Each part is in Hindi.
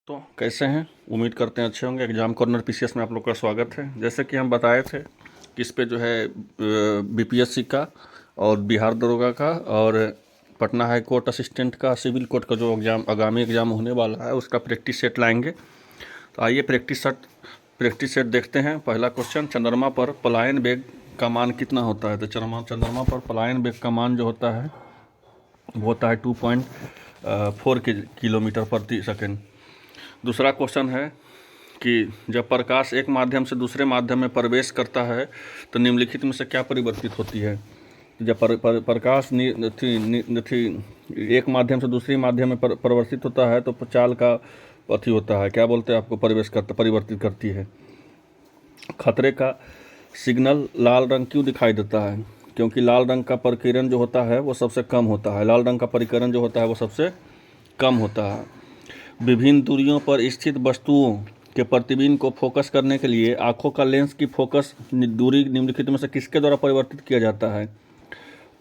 तो कैसे हैं? उम्मीद करते हैं अच्छे होंगे। एग्जाम कॉर्नर पीसीएस में आप लोग का स्वागत है। जैसे कि हम बताए थे कि इस पे जो है बीपीएससी का और बिहार दरोगा का और पटना हाई कोर्ट असिस्टेंट का, सिविल कोर्ट का जो आगामी एग्जाम होने वाला है उसका प्रैक्टिस सेट लाएंगे। तो आइए प्रैक्टिस सेट देखते हैं। पहला क्वेश्चन, चंद्रमा पर पलायन वेग का मान कितना होता है? तो चंद्रमा पर पलायन वेग का मान जो होता है वो होता है 2.4 किलोमीटर प्रति सेकेंड। दूसरा क्वेश्चन है कि जब प्रकाश एक माध्यम से दूसरे माध्यम में प्रवेश करता है तो निम्नलिखित में से क्या परिवर्तित होती है? जब प्रकाश एक माध्यम से दूसरे माध्यम में परिवर्तित होता है तो चाल का अथी होता है, क्या बोलते हैं आपको, परिवर्तित करती है। खतरे का सिग्नल लाल रंग क्यों दिखाई देता है? क्योंकि लाल रंग का परिकिरण जो होता है वो सबसे कम होता है। लाल रंग का परिकिरण जो होता है वो सबसे कम होता है। विभिन्न दूरियों पर स्थित वस्तुओं के प्रतिबिंब को फोकस करने के लिए आंखों का लेंस की फोकस दूरी निम्नलिखित में से किसके द्वारा परिवर्तित किया जाता है?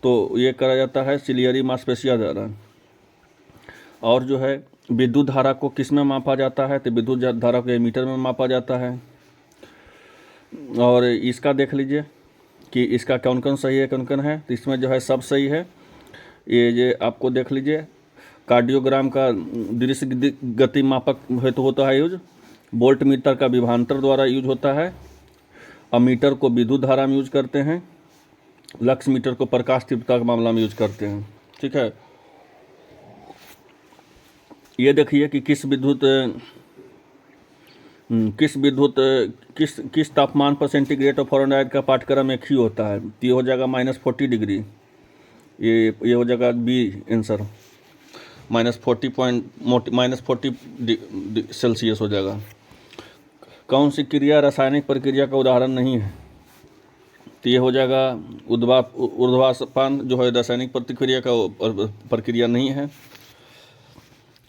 तो ये करा जाता है सिलियरी मांसपेशिया द्वारा। और जो है विद्युत धारा को किस में मापा जाता है? तो विद्युत धारा को एमीटर में मापा जाता है। और इसका देख लीजिए कि इसका कौन कौन सही है कौन कौन है। तो इसमें जो है सब सही है। ये आपको देख लीजिए, कार्डियोग्राम का दृश्य गति मापक हेतु होता है यूज। वोल्ट मीटर का विभवांतर द्वारा यूज होता है। अमीटर को विद्युत धारा में यूज करते हैं। लक्स मीटर को प्रकाश तीव्रता के मामला में यूज करते हैं। ठीक है, ये देखिए कि किस तापमान पर सेंटीग्रेड और फ़ारेनहाइट का पाठ्यक्रम एक ही होता है? तो ये हो जाएगा -40 डिग्री। ये हो जाएगा बी आंसर, -40 सेल्सियस हो जाएगा। कौन सी क्रिया रासायनिक प्रक्रिया का उदाहरण नहीं है? तो ये हो जाएगा ऊर्ध्वाधपान, जो है रासायनिक प्रक्रिया नहीं है।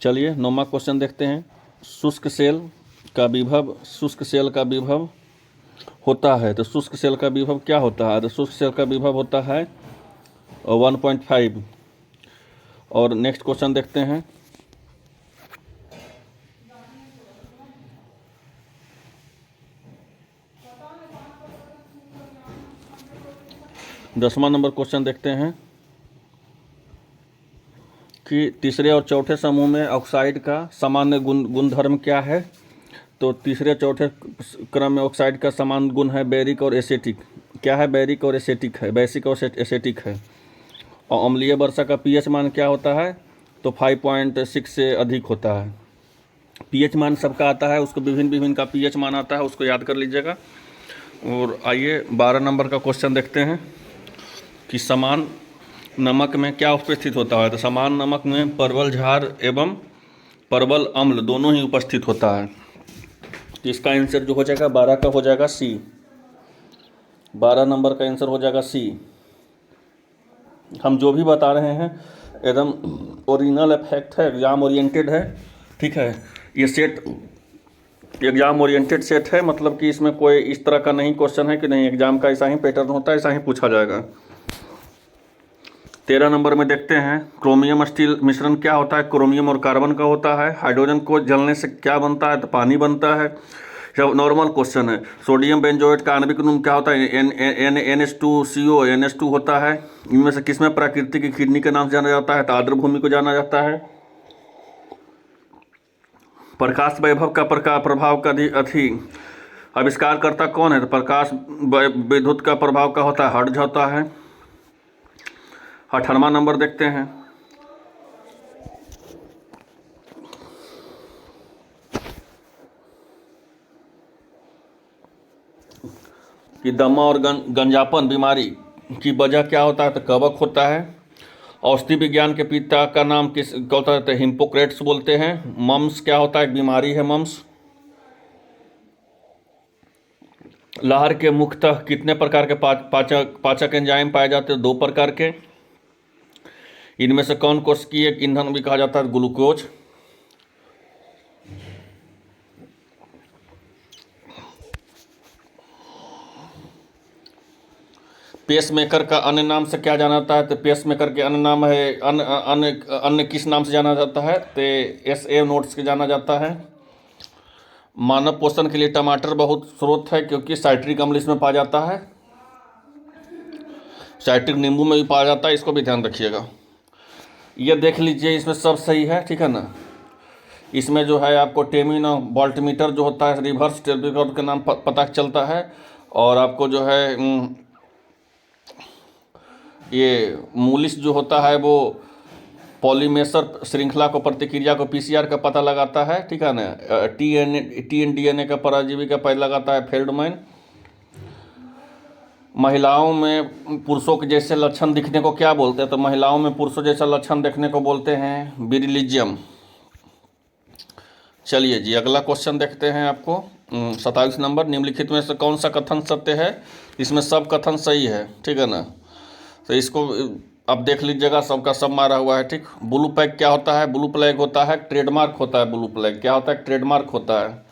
चलिए 9वां क्वेश्चन देखते हैं। शुष्क सेल का विभव होता है, तो शुष्क सेल का विभव क्या होता है? तो शुष्क सेल का विभव होता है 1.5। और नेक्स्ट क्वेश्चन देखते हैं। दसवां नंबर क्वेश्चन देखते हैं कि तीसरे और चौथे समूह में ऑक्साइड का सामान्य गुणधर्म क्या है? तो तीसरे चौथे क्रम में ऑक्साइड का समान गुण है बेरिक और एसेटिक। क्या है? बेरिक और एसेटिक है, बेसिक और एसेटिक है। और अम्लीय वर्षा का पीएच मान क्या होता है? तो 5.6 से अधिक होता है। पीएच मान सबका आता है, उसको विभिन्न का पीएच मान आता है, उसको याद कर लीजिएगा। और आइए 12 नंबर का क्वेश्चन देखते हैं कि समान नमक में क्या उपस्थित होता है? तो समान नमक में परवल झार एवं परवल अम्ल दोनों ही उपस्थित होता है। तो इसका आंसर जो हो जाएगा 12 का हो जाएगा सी। 12 नंबर का आंसर हो जाएगा सी। हम जो भी बता रहे हैं एकदम ओरिजिनल फैक्ट है, एग्जाम ओरिएंटेड है। ठीक है, ये सेट एग्जाम ओरिएंटेड सेट है, मतलब कि इसमें कोई इस तरह का नहीं क्वेश्चन है कि नहीं एग्जाम का ऐसा ही पैटर्न होता है, ऐसा ही पूछा जाएगा। 13 नंबर में देखते हैं, क्रोमियम स्टील मिश्रण क्या होता है? क्रोमियम और कार्बन का होता है। हाइड्रोजन को जलने से क्या बनता है? तो पानी बनता है। जब नॉर्मल क्वेश्चन है, सोडियम बेंजोएट का आणविक अनुरूप क्या होता है? NH2CO NH2 होता है। इनमें से किसमें प्रकृति की किडनी के नाम से जाना जाता है? तो आर्द्र भूमि को जाना जाता है। प्रकाश वैभव का प्रभाव का आविष्कारकर्ता कौन है? तो प्रकाश विद्युत का प्रभाव का होता है, हर्ट्ज होता है। 18वां नंबर देखते हैं कि दमा और गंजापन बीमारी की वजह क्या होता है? तो कवक होता है। औषधि विज्ञान के पिता का नाम किस होता है? तो हिप्पोक्रेट्स बोलते हैं। मम्स क्या होता है? एक बीमारी है मम्स। लहर के मुख्यतः कितने प्रकार के पाचक एंजाइम पाए जाते हैं? 2 प्रकार के। इनमें से कौन कोशिकीय ईंधन भी कहा जाता है? ग्लूकोज। पेसमेकर का अन्य नाम से क्या जाना जाता है? तो पेसमेकर के अन्य नाम है अन्य किस नाम से जाना जाता है? तो SA नोड्स के जाना जाता है। मानव पोषण के लिए टमाटर बहुत स्रोत है, क्योंकि साइट्रिक अम्ल इसमें पाया जाता है, साइट्रिक नींबू में भी पाया जाता है, इसको भी ध्यान रखिएगा। ये देख लीजिए, इसमें सब सही है, ठीक है ना। इसमें जो है आपको टेमिन वोल्टमीटर जो होता है, रिवर्स टेम्परेचर के नाम पता चलता है। और आपको जो है ये मूलिस जो होता है वो पॉलीमेसर श्रृंखला को, प्रतिक्रिया को, पीसीआर का पता लगाता है, ठीक है ना। टीएनडीएनए का परजीवी का पता लगाता है फेल्डमैन। महिलाओं में पुरुषों के जैसे लक्षण दिखने को क्या बोलते हैं? तो महिलाओं में पुरुषों जैसा लक्षण देखने को बोलते हैं विरिलिजियम। चलिए जी, अगला क्वेश्चन देखते हैं आपको 27 नंबर। निम्नलिखित में से कौन सा कथन सत्य है? इसमें सब कथन सही है, ठीक है ना। तो इसको अब देख लीजिएगा, सबका सब मारा हुआ है, ठीक। ब्लू पैक क्या होता है? ब्लू फ्लैग होता है, ट्रेडमार्क होता है। ब्लू फ्लैग क्या होता है? ट्रेडमार्क होता है।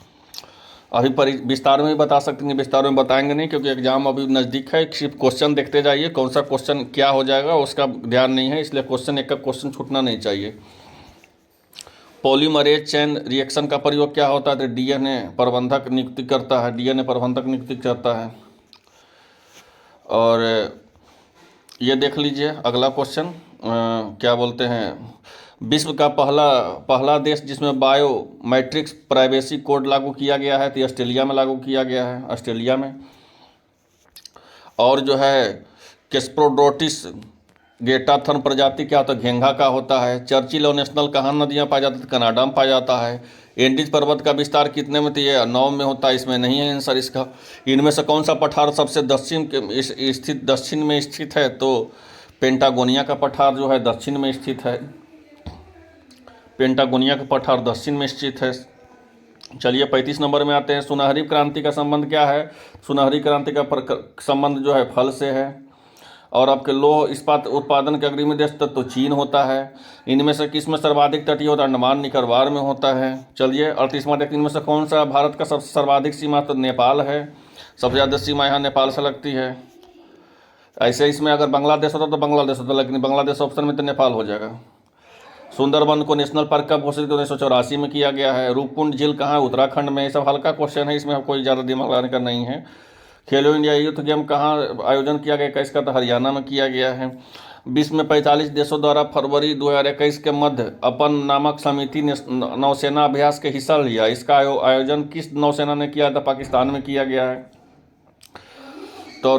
अभी विस्तार में भी बता सकते हैं, विस्तार में बताएंगे नहीं क्योंकि एग्जाम अभी नज़दीक है। सिर्फ क्वेश्चन देखते जाइए, कौन सा क्वेश्चन क्या हो जाएगा उसका ध्यान नहीं है, इसलिए क्वेश्चन एक का क्वेश्चन छूटना नहीं चाहिए। पॉलीमरेज चेन रिएक्शन का प्रयोग क्या होता है? तो डीएनए प्रबंधक नियुक्ति करता है, डीएनए प्रबंधक नियुक्ति करता है। और ये देख लीजिए अगला क्वेश्चन, क्या बोलते हैं, विश्व का पहला देश जिसमें बायोमेट्रिक्स प्राइवेसी कोड लागू किया गया है, तो ऑस्ट्रेलिया में लागू किया गया है, ऑस्ट्रेलिया में। और जो है कैस्प्रोडोटिस गेटाथन प्रजाति क्या होता है? घेंघा का होता है। चर्चिल और नेशनल कहाँ नदियाँ पाया जाता है? कनाडा में पाया जाता है। एंडीज पर्वत का विस्तार कितने में? तो ये 9 में होता है, इसमें नहीं है आंसर इसका। इनमें से कौन सा पठार सबसे दक्षिण में स्थित है? तो पेंटागोनिया का पठार जो है दक्षिण में स्थित है, पेंटागोनिया का पठार दक्षिण में स्थित है। चलिए 35 नंबर में आते हैं। सुनहरी क्रांति का संबंध क्या है? सुनहरी क्रांति का संबंध जो है फल से है। और आपके लौह इस्पात उत्पादन के अग्रणी देश तो चीन होता है। इनमें से किस में सर्वाधिक तटीय होता है? अंडमान निकोबार में होता है। चलिए 38वां देखते हैं, इनमें से कौन सा भारत का सबसे सर्वाधिक सीमा? तो नेपाल है, सबसे ज़्यादा सीमा यहाँ नेपाल से लगती है। ऐसे इसमें अगर बांग्लादेश होता तो बांग्लादेश होता, लेकिन बांग्लादेश ऑप्शन में तो नेपाल हो जाएगा। सुंदरबन को नेशनल पार्क कब घोषित 1984 में किया गया है। रूपकुंड झील कहाँ है? उत्तराखंड में। ये सब हल्का क्वेश्चन है, इसमें कोई ज़्यादा दिमाग लगाने का नहीं है। खेलो इंडिया यूथ गेम कहाँ आयोजन किया गया? इसका तो हरियाणा में किया गया है। विश्व में 45 देशों द्वारा फरवरी 2021 के मध्य अपन नामक समिति ने नौसेना अभ्यास के हिस्सा लिया। इसका आयोजन किस नौसेना ने किया था? पाकिस्तान में किया गया है। तो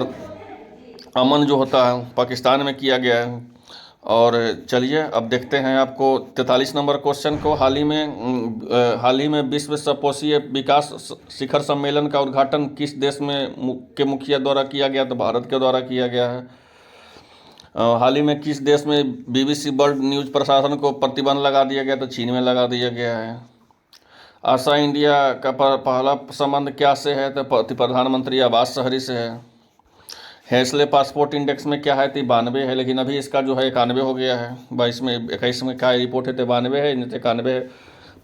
अमन जो होता है पाकिस्तान में किया गया है। और चलिए अब देखते हैं आपको 43 नंबर क्वेश्चन को। हाल ही में विश्व सपोषीय विकास शिखर सम्मेलन का उद्घाटन किस देश में के मुखिया द्वारा किया गया? तो भारत के द्वारा किया गया है। हाल ही में किस देश में बीबीसी वर्ल्ड न्यूज़ प्रशासन को प्रतिबंध लगा दिया गया? तो चीन में लगा दिया गया है। आशा इंडिया का पहला संबंध क्या से है? तो प्रधानमंत्री आवास शहरी से है। हैसले पासपोर्ट इंडेक्स में क्या है? तो 92 है, लेकिन अभी इसका जो है 91 हो गया है। 22 में 21 में क्या रिपोर्ट है? तो 92 है, नहीं तो 91 है।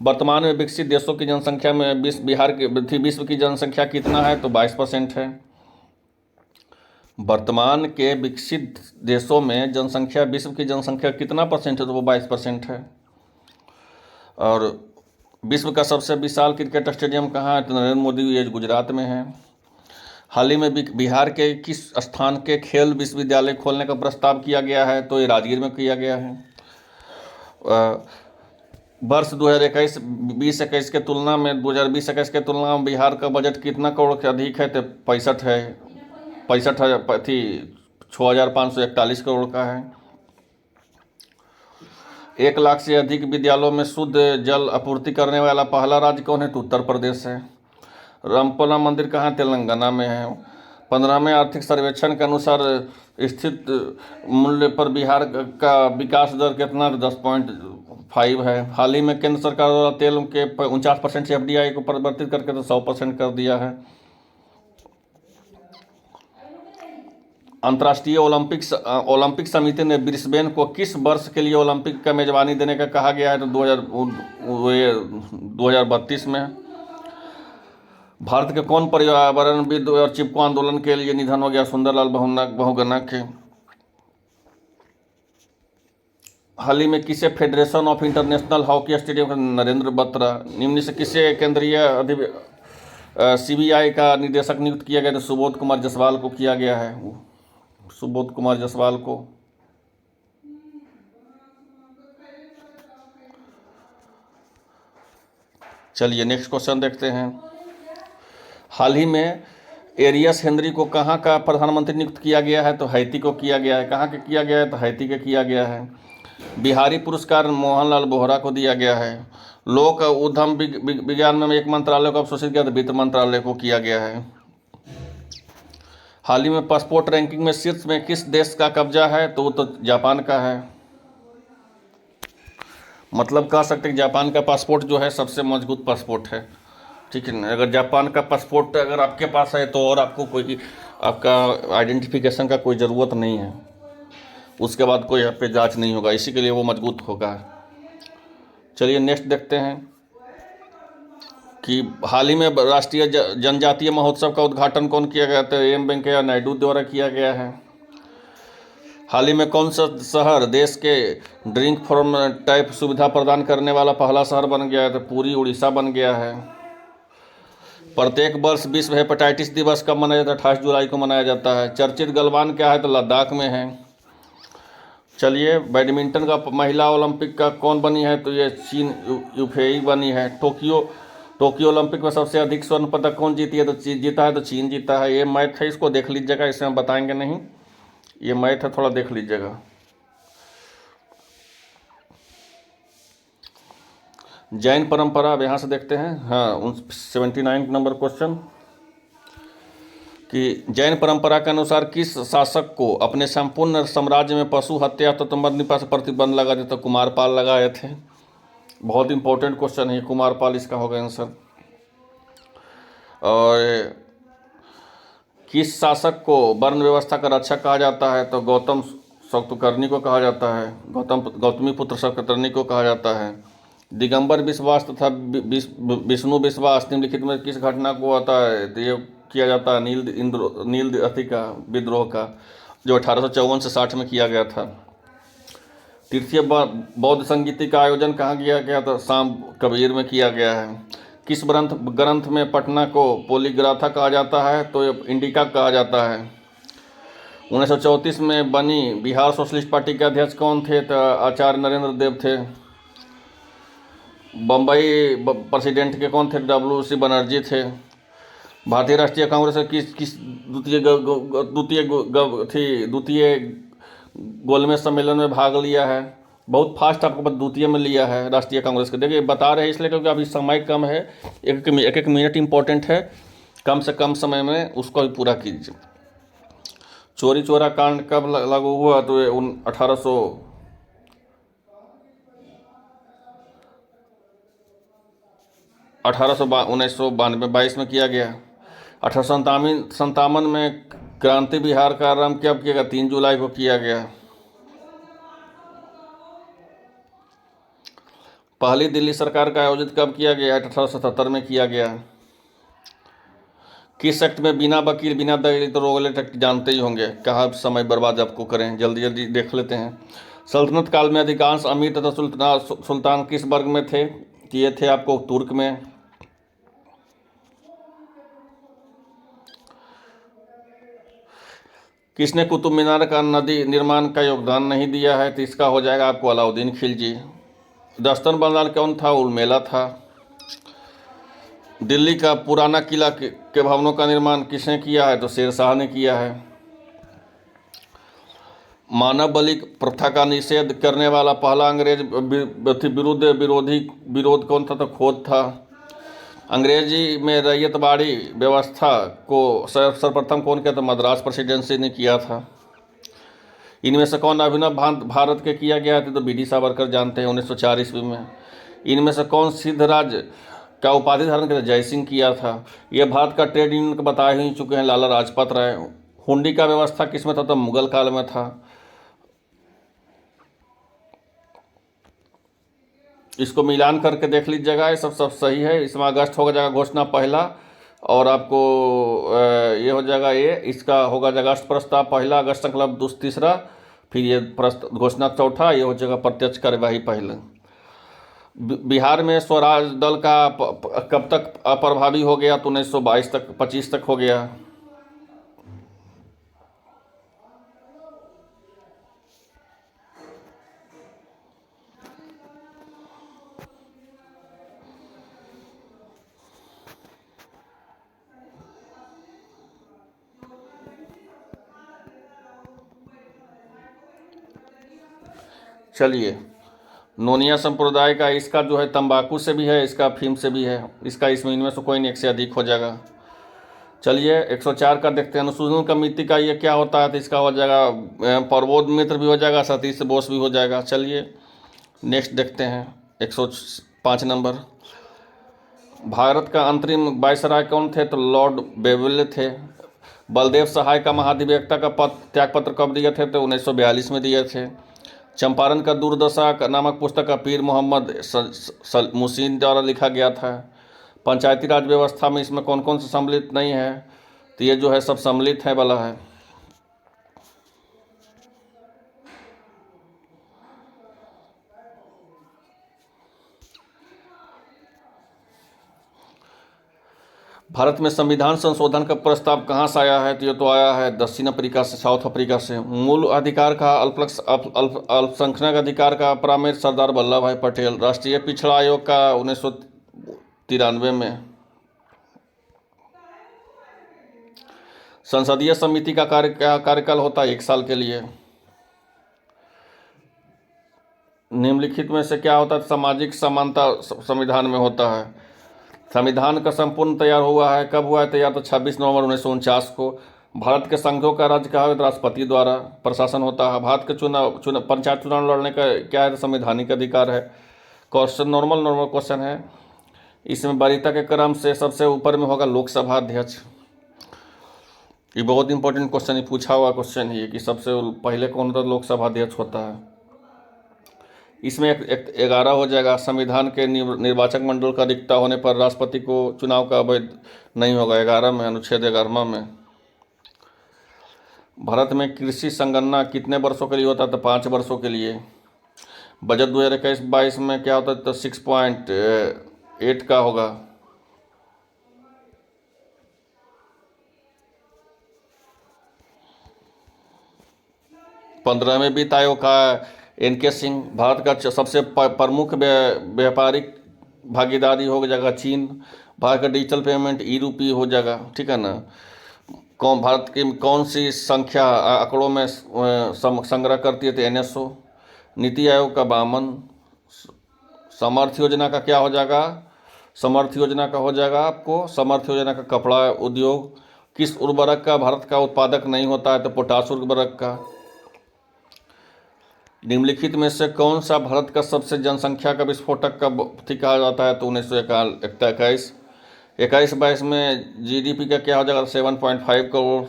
वर्तमान में विकसित देशों की जनसंख्या में विश्व की जनसंख्या कितना है? तो 22% है। वर्तमान के विकसित देशों में जनसंख्या, विश्व की जनसंख्या कितना परसेंट है? तो वो 22% है। और विश्व का सबसे विशाल क्रिकेट स्टेडियम कहाँ है? तो नरेंद्र मोदी ये गुजरात में है। हाल ही में बिहार के किस स्थान के खेल विश्वविद्यालय खोलने का प्रस्ताव किया गया है? तो ये राजगीर में किया गया है। वर्ष 2021 के तुलना में 2020-21 के तुलना में बिहार का बजट कितना करोड़ के अधिक है? तो 65 है, 6541 करोड़ का है। 1 लाख से अधिक विद्यालयों में शुद्ध जल आपूर्ति करने वाला पहला राज्य कौन है? तो उत्तर प्रदेश है। रामपोला मंदिर कहाँ? तेलंगाना में है। 15वें आर्थिक सर्वेक्षण के अनुसार स्थित मूल्य पर बिहार का विकास दर कितना? 10.5 है। हाल ही में केंद्र सरकार द्वारा तेल के 49% से FDI को परिवर्तित करके तो 100% कर दिया है। अंतर्राष्ट्रीय ओलंपिक समिति ने ब्रिस्बेन को किस वर्ष के लिए ओलंपिक का मेजबानी देने का कहा गया है? तो 2032 में। भारत के कौन पर्यावरणविद और चिपको आंदोलन के लिए निधन हो गया? सुंदरलाल बहुगुणा के। हाल ही में किसे federation of international hockey stadium का नरेंद्र बत्रा, निम्न से किसे केंद्रीय सीबीआई का निदेशक नियुक्त किया गया? तो सुबोध कुमार जायसवाल को किया गया है, सुबोध कुमार जायसवाल को। चलिए नेक्स्ट क्वेश्चन देखते हैं। हाल ही में एरियस हेनरी को कहाँ का प्रधानमंत्री नियुक्त किया गया है? तो हैती को किया गया है। कहाँ के किया गया है? तो हैती के किया गया है। बिहारी पुरस्कार मोहनलाल बोहरा को दिया गया है। लोक उद्यम विज्ञान में एक मंत्रालय को अवशोषित किया, तो वित्त मंत्रालय को किया गया है। हाल ही में पासपोर्ट रैंकिंग में शीर्ष में किस देश का कब्जा है? तो वो तो जापान का है। मतलब कह सकते हैं जापान का पासपोर्ट जो है सबसे मजबूत पासपोर्ट है, ठीक है ना। अगर जापान का पासपोर्ट अगर आपके पास है तो और आपको कोई आपका आइडेंटिफिकेशन का कोई ज़रूरत नहीं है, उसके बाद कोई आप पे जांच नहीं होगा, इसी के लिए वो मजबूत होगा। चलिए नेक्स्ट देखते हैं कि हाल ही में राष्ट्रीय जनजातीय महोत्सव का उद्घाटन कौन किया गया? तो एम वेंकैया नायडू द्वारा किया गया है। हाल ही में कौन सा शहर देश के ड्रिंक फार्म टाइप सुविधा प्रदान करने वाला पहला शहर बन गया है? तो पूरी उड़ीसा बन गया है। प्रत्येक वर्ष विश्व हेपेटाइटिस दिवस कब मनाया जाता है? 28 जुलाई को मनाया जाता है। चर्चित गलवान क्या है? तो लद्दाख में है। चलिए बैडमिंटन का महिला ओलंपिक का कौन बनी है? तो ये चीन यूफेई बनी है। टोक्यो ओलंपिक में सबसे अधिक स्वर्ण पदक कौन जीती है? तो जीता है तो चीन जीता है। ये मैथ है, इसको देख लीजिएगा, इसे हम बताएंगे नहीं, ये मैथ है, थोड़ा देख लीजिएगा। जैन परंपरा, अब यहाँ से देखते हैं। हाँ 79 नंबर क्वेश्चन कि जैन परंपरा के अनुसार किस शासक को अपने संपूर्ण साम्राज्य में पशु हत्या तो पर प्रतिबंध लगा दिया? तो कुमारपाल लगाए थे। बहुत इंपॉर्टेंट क्वेश्चन है, कुमारपाल इसका होगा आंसर। और किस शासक को वर्ण व्यवस्था का रक्षक कहा जाता है? तो गौतम सतकर्णी को कहा जाता है, गौतमी पुत्र सतकर्णी को कहा जाता है। दिगंबर विश्वास तथा विष्णु विश्वास निम्नलिखित में किस घटना को आता है? तो ये किया जाता है नील अति का विद्रोह का, जो 1854 से 60 में किया गया था। तृतीय बौद्ध संगीति का आयोजन कहाँ किया गया था? शाम कबीर में किया गया है। किस ग्रंथ में पटना को पोलीग्राथा कहा जाता है? तो इंडिका कहा जाता है। 1934 में बनी बिहार सोशलिस्ट पार्टी के अध्यक्ष कौन थे? तो आचार्य नरेंद्र देव थे। बम्बई प्रेसिडेंट के कौन थे? WC बनर्जी थे। भारतीय राष्ट्रीय कांग्रेस किस द्वितीय गोलमेज सम्मेलन में भाग लिया है? बहुत फास्ट आपको द्वितीय में लिया है राष्ट्रीय कांग्रेस के। देखिए बता रहे हैं इसलिए क्योंकि अभी समय कम है, एक मिनट इंपॉर्टेंट है, कम से कम समय में उसको भी पूरा कीजिए। चोरी चोरा कांड कब लागू हुआ? तो 1922 में किया गया। 1857 में क्रांति बिहार का आरंभ कब किया गया? 3 जुलाई को किया गया। पहली दिल्ली सरकार का आयोजित कब किया गया? 1877 में किया गया। किस एक्ट में बिना वकील बिना दलील? तो रोगलेट एक्ट जानते ही होंगे, कहाँ समय बर्बाद आपको करें, जल्दी जल्दी देख लेते हैं। सल्तनत काल में अधिकांश अमीर तथा सुल्तान किस वर्ग में थे? ये थे आपको तुर्क में। किसने कुतुब मीनार का नदी निर्माण का योगदान नहीं दिया है? तो इसका हो जाएगा आपको अलाउद्दीन खिलजी। दस्तन बंगाल कौन था? उर्मिला था। दिल्ली का पुराना किला के भवनों का निर्माण किसने किया है? तो शेरशाह ने किया है। मानव बलि प्रथा का निषेध करने वाला पहला अंग्रेज विरोध कौन था? तो खोत था। अंग्रेजी में रैयतवाड़ी व्यवस्था को सर्वप्रथम कौन किया? तो मद्रास प्रेसिडेंसी ने किया था। इनमें से कौन अभिनव भारत के किया गया था? तो BD सावरकर जानते हैं 1904 ईस्वी में। इनमें से कौन सिद्धराज का उपाधि धारण किया? जय सिंह किया था। यह भारत का ट्रेड यूनियन को बता ही चुके हैं, लाला लाजपत राय। हुंडी का व्यवस्था किस में था? तो मुगल काल में था। इसको मिलान करके देख लीजिएगा, ये सब सही है। इसमें अगस्त होगा जाएगा घोषणा पहला, और आपको ये हो जाएगा ये, इसका होगा जाएगा अगस्त प्रस्ताव पहला, अगस्त संकल्प तीसरा, फिर ये घोषणा चौथा, ये हो जाएगा प्रत्यक्ष कार्यवाही पहले। बिहार में स्वराज दल का कब तक अप्रभावी हो गया? तो 1922 तक, 25 तक हो गया। चलिए, नोनिया संप्रदाय का, इसका जो है तंबाकू से भी है, इसका अफीम से भी है, इसका इसमें इनमें से कोई नहीं, एक से अधिक हो जाएगा। चलिए 104 का देखते हैं। अनुसूचन कमेटी का ये क्या होता है? तो इसका हो जाएगा प्रबोध मित्र भी हो जाएगा, सतीश बोस भी हो जाएगा। चलिए नेक्स्ट देखते हैं 105 नंबर। भारत का अंतरिम वायसराय कौन थे? तो लॉर्ड बेवले थे। बलदेव सहाय का महाधिवक्ता का त्यागपत्र कब दिए थे? तो 1942 में दिए थे। चंपारण का दुर्दशा नामक पुस्तक का पीर मोहम्मद मुसीन द्वारा लिखा गया था। पंचायती राज व्यवस्था में इसमें कौन कौन से सम्मिलित नहीं है? तो ये जो है सब सम्मिलित है वाला है। भारत में संविधान संशोधन का प्रस्ताव कहाँ से आया है? तो ये तो आया है दक्षिण अफ्रीका से, साउथ अफ्रीका से। मूल अधिकार का, अल्पसंख्यक अधिकार का प्रमेय सरदार वल्लभ भाई पटेल। राष्ट्रीय पिछड़ा आयोग का 1993 में। संसदीय समिति का कार्यकाल होता है 1 साल के लिए। निम्नलिखित में से क्या होता है? सामाजिक समानता संविधान में होता है। संविधान का संपूर्ण तैयार हुआ है, कब हुआ है तैयार? तो 26 नवंबर 1949 को। भारत के संघों का राज्य कहा है? तो राष्ट्रपति द्वारा प्रशासन होता है। भारत के पंचायत चुनाव लड़ने का क्या है? तो संवैधानिक अधिकार है। क्वेश्चन नॉर्मल क्वेश्चन है। इसमें वरीयता के क्रम से सबसे ऊपर में होगा लोकसभा अध्यक्ष। ये बहुत इंपॉर्टेंट क्वेश्चन, ही पूछा हुआ क्वेश्चन ही है कि सबसे पहले कौन होता है? लोकसभा अध्यक्ष होता है। इसमें 11 हो जाएगा। संविधान के निर्वाचक मंडल का रिक्ता होने पर राष्ट्रपति को चुनाव का अवैध नहीं होगा, 11 में, अनुच्छेद 11 में। भारत में कृषि संगणना कितने वर्षों के लिए होता है? तो 5 वर्षों के लिए। बजट 2021-22 में क्या होता है? तो 6.8 का होगा। 15 में वित्त आयोग का NK सिंह। भारत का सबसे प्रमुख व्यापारिक भागीदारी हो जाएगा चीन। भारत का डिजिटल पेमेंट ई-रूपी हो जाएगा, ठीक है ना। भारत की कौन सी संख्या आंकड़ों में संग्रह करती है? तो NSO। नीति आयोग का 52। समर्थ योजना का क्या हो जाएगा? समर्थ योजना का हो जाएगा आपको, समर्थ योजना का कपड़ा उद्योग। किस उर्वरक का भारत का उत्पादक नहीं होता है? तो पोटाश उर्वरक का। निम्नलिखित में से कौन सा भारत का सबसे जनसंख्या का विस्फोटक का कहा जाता है? तो 1921। 21-22 में GDP का क्या हो जाएगा? 7.5 करोड़।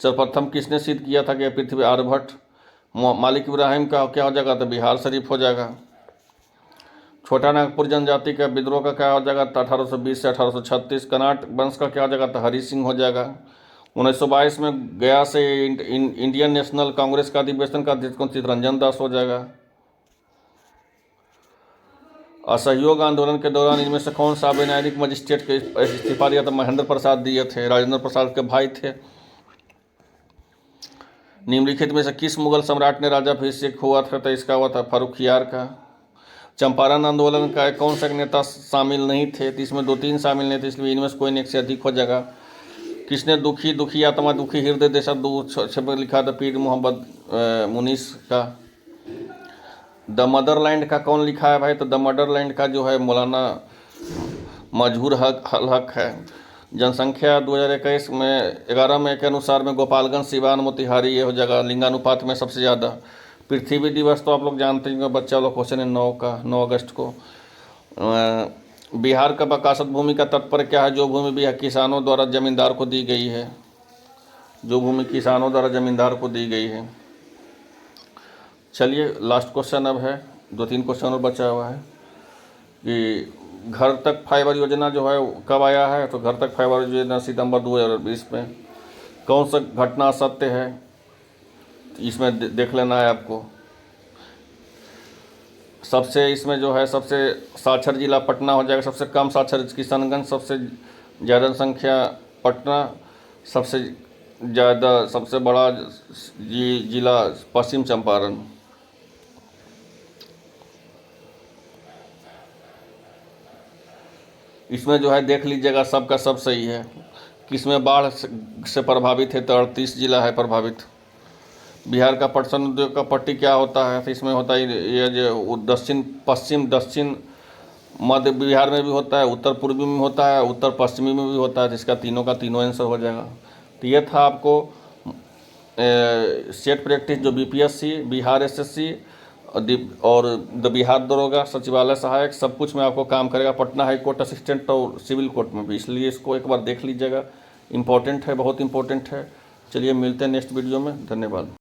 सर्वप्रथम किसने सिद्ध किया था कि पृथ्वी? आर्यभट्ट। मालिक इब्राहिम का क्या हो जाएगा? तो बिहार शरीफ हो जाएगा। छोटा नागपुर जनजाति का विद्रोह का क्या हो जाएगा? तो 1820 से 1836। कर्नाट वंश का क्या हो जाएगा? तो हरि सिंह हो जाएगा। 1922 में गया से इंडियन नेशनल कांग्रेस का अधिवेशन का अध्यक्ष कौन? चित्तरंजन दास हो जाएगा। असहयोग आंदोलन के दौरान इनमें से कौन सा न्यायिक मजिस्ट्रेट के इस्तीफा दिया? तो महेंद्र प्रसाद दिए थे, राजेंद्र प्रसाद के भाई थे। निम्नलिखित में से किस मुगल सम्राट ने राजाभिषेक हुआ था? तो इसका हुआ था फर्रुखियार का। चंपारण आंदोलन का कौन सा नेता शामिल नहीं थे? तो इसमें 2-3 शामिल नहीं थे, इसलिए इनमें से कोई एक से अधिक हो जाएगा। किसने दुखी आत्मा दुखी हृदय देशा दूर लिखा था? पीर मोहम्मद मुनीस का। द मदरलैंड का कौन लिखा है भाई? तो द मदरलैंड का जो है मौलाना मजहूर हक है। जनसंख्या 2021 में 11 में के अनुसार में गोपालगंज, सिवान, मोतिहारी ये हो जाएगा लिंगानुपात में सबसे ज़्यादा। पृथ्वी दिवस तो आप लोग जानते हैं, बच्चा लोग क्वेश्चन है 9 अगस्त को। बिहार का बकासत भूमि का तात्पर्य क्या है? जो भूमि भी किसानों द्वारा जमींदार को दी गई है, जो भूमि किसानों द्वारा जमींदार को दी गई है। चलिए लास्ट क्वेश्चन अब है, 2-3 क्वेश्चन और बचा हुआ है कि घर तक फाइबर योजना जो है कब आया है, तो घर तक फाइबर योजना सितंबर 2020 में। कौन सा घटना सत्य है, इसमें देख लेना है आपको। सबसे इसमें जो है सबसे साक्षर जिला पटना हो जाएगा, सबसे कम साक्षर किशनगंज, सबसे ज़्यादा संख्या पटना, सबसे ज़्यादा सबसे बड़ा जिला पश्चिम चंपारण। इसमें जो है देख लीजिएगा सबका सब सही है। किसमें बाढ़ से प्रभावित है, तो 38 जिला है प्रभावित। बिहार का पटसन उद्योग का पट्टी क्या होता है, तो इसमें होता है ये जो दक्षिण पश्चिम, दक्षिण मध्य बिहार में भी होता है, उत्तर पूर्वी में होता है, उत्तर पश्चिमी में भी होता है, जिसका तीनों का तीनों आंसर हो जाएगा। तो ये था आपको सेट प्रैक्टिस जो बीपीएससी, बिहार एसएससी और द बिहार दरोगा, सचिवालय सहायक, सब कुछ में आपको काम करेगा, पटना हाई कोर्ट असिस्टेंट और सिविल कोर्ट में भी। इसलिए इसको एक बार देख लीजिएगा, इम्पोर्टेंट है, बहुत इम्पोर्टेंट है। चलिए मिलते हैं नेक्स्ट वीडियो में, धन्यवाद।